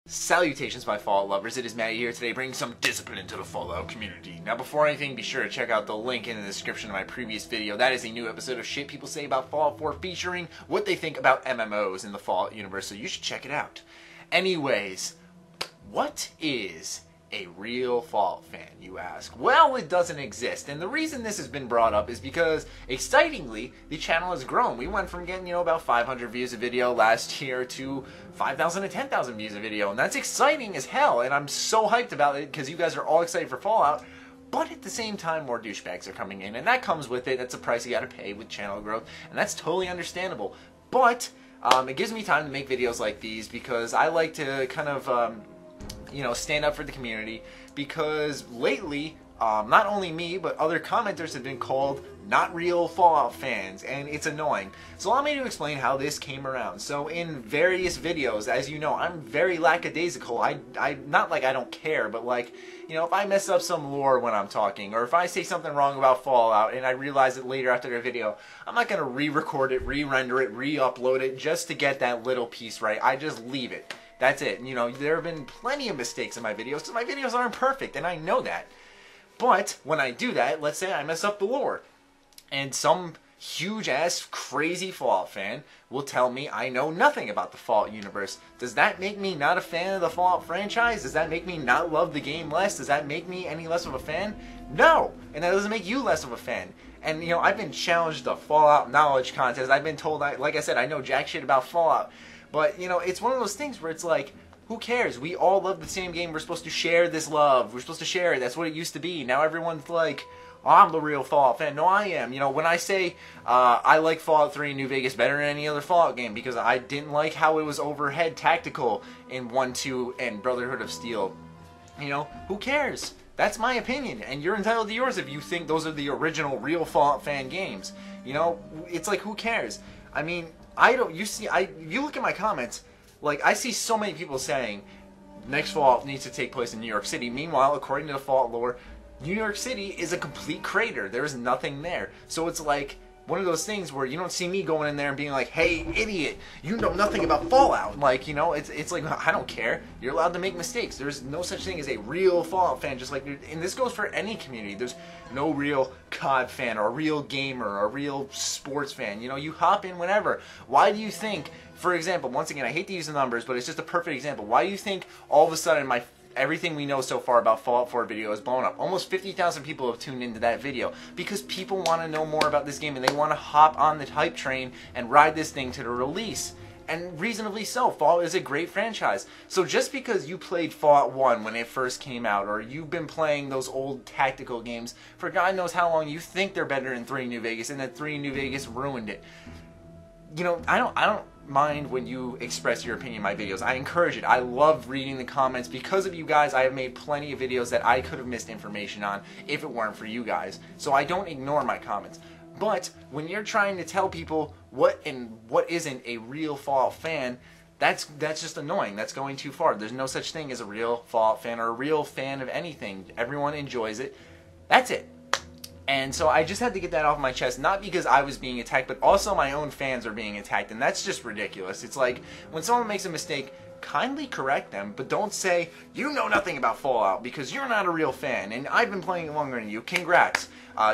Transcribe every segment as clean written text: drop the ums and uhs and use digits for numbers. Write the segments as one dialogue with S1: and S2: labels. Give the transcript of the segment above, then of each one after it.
S1: Salutations, my Fallout lovers. It is Matty here today, bringing some discipline into the Fallout community. Now, before anything, be sure to check out the link in the description of my previous video. That is a new episode of Shit People Say About Fallout 4, featuring what they think about MMOs in the Fallout universe, so you should check it out. Anyways, what is a real Fallout fan, you ask? Well, it doesn't exist, and the reason this has been brought up is because, excitingly, the channel has grown. We went from getting, about 500 views a video last year to 5,000 to 10,000 views a video, and that's exciting as hell, and I'm so hyped about it because you guys are all excited for Fallout. But at the same time, more douchebags are coming in, and that comes with it. That's a price you gotta pay with channel growth, and that's totally understandable. But it gives me time to make videos like these because I like to kind of stand up for the community, because lately, not only me, but other commenters have been called not real Fallout fans, and it's annoying. So allow me to explain how this came around. So in various videos, as you know, I'm very lackadaisical. I not like I don't care, but like, if I mess up some lore when I'm talking, or if I say something wrong about Fallout and I realize it later after the video, I'm not going to re-record it, re-render it, re-upload it just to get that little piece right. I just leave it. That's it. There have been plenty of mistakes in my videos, because my videos aren't perfect, and I know that. But when I do that, let's say I mess up the lore, and some huge-ass, crazy Fallout fan will tell me I know nothing about the Fallout universe. Does that make me not a fan of the Fallout franchise? Does that make me not love the game less? Does that make me any less of a fan? No! And that doesn't make you less of a fan. And, I've been challenged to Fallout knowledge contest. I've been told, like I said, I know jack shit about Fallout. But, it's one of those things where it's like, who cares? We all love the same game. We're supposed to share this love. We're supposed to share it. That's what it used to be. Now everyone's like, oh, I'm the real Fallout fan. No, I am. When I say I like Fallout 3 New Vegas better than any other Fallout game because I didn't like how it was overhead tactical in 1, 2, and Brotherhood of Steel, who cares? That's my opinion, and you're entitled to yours if you think those are the original real Fallout fan games. It's like, who cares? I mean, you look at my comments, like, I see so many people saying next Fallout needs to take place in New York City. Meanwhile, according to the Fallout lore, New York City is a complete crater. There's nothing there. So it's like one of those things where you don't see me going in there and being like, hey, idiot, you know nothing about Fallout. Like, it's like, I don't care. You're allowed to make mistakes. There's no such thing as a real Fallout fan, just like, and this goes for any community. There's no real COD fan or a real gamer or a real sports fan. You hop in whenever. Why do you think, for example, once again, I hate to use the numbers, but it's just a perfect example. Why do you think all of a sudden everything we know so far about Fallout 4 video is blown up? Almost 50,000 people have tuned into that video because people want to know more about this game and they want to hop on the hype train and ride this thing to the release. And reasonably so. Fallout is a great franchise. So just because you played Fallout 1 when it first came out, or you've been playing those old tactical games for God knows how long, you think they're better than 3 New Vegas, and that 3 New Vegas ruined it. I don't mind when you express your opinion in my videos. I encourage it. I love reading the comments. Because of you guys, I have made plenty of videos that I could have missed information on if it weren't for you guys. So I don't ignore my comments. But when you're trying to tell people what and what isn't a real Fallout fan, that's just annoying. That's going too far. There's no such thing as a real Fallout fan or a real fan of anything. Everyone enjoys it. That's it. And so I just had to get that off my chest, not because I was being attacked, but also my own fans are being attacked, and that's just ridiculous. It's like, when someone makes a mistake, kindly correct them, but don't say, you know nothing about Fallout, because you're not a real fan, and I've been playing it longer than you. Congrats.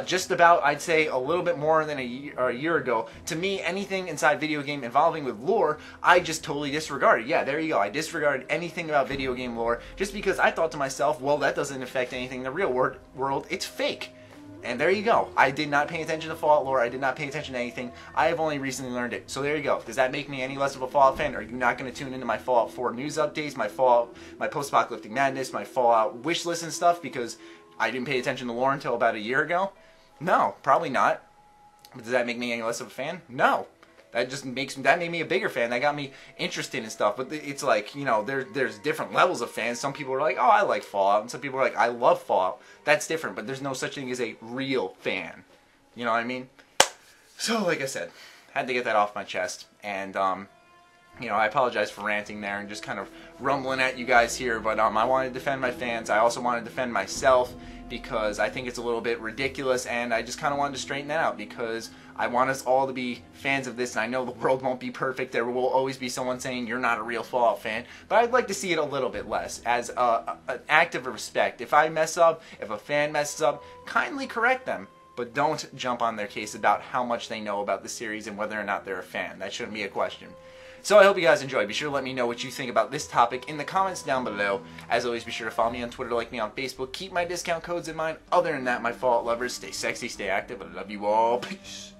S1: Just about, I'd say, a little bit more than a year ago, to me, anything inside video game involving with lore, I just totally disregarded. Yeah, there you go. I disregarded anything about video game lore, just because I thought to myself, well, that doesn't affect anything in the real world. It's fake. And there you go. I did not pay attention to Fallout lore. I did not pay attention to anything. I have only recently learned it. So there you go. Does that make me any less of a Fallout fan? Are you not going to tune into my Fallout 4 news updates, my post-apocalyptic madness, my Fallout wish list and stuff because I didn't pay attention to lore until about a year ago? No, probably not. But does that make me any less of a fan? No. That made me a bigger fan. That got me interested in stuff. But it's like, there's different levels of fans. Some people are like, oh, I like Fallout. And some people are like, I love Fallout. That's different. But there's no such thing as a real fan. You know what I mean? So, like I said, had to get that off my chest. And, You know, I apologize for ranting there and just kind of rumbling at you guys here, but I want to defend my fans. I also want to defend myself because I think it's a little bit ridiculous, and I just kind of wanted to straighten that out because I want us all to be fans of this, and I know the world won't be perfect. There will always be someone saying you're not a real Fallout fan, but I'd like to see it a little bit less as an act of respect. If I mess up, if a fan messes up, kindly correct them. But don't jump on their case about how much they know about the series and whether or not they're a fan. That shouldn't be a question. So I hope you guys enjoyed. Be sure to let me know what you think about this topic in the comments down below. As always, be sure to follow me on Twitter, like me on Facebook. Keep my discount codes in mind. Other than that, my Fallout lovers, stay sexy, stay active. I love you all. Peace.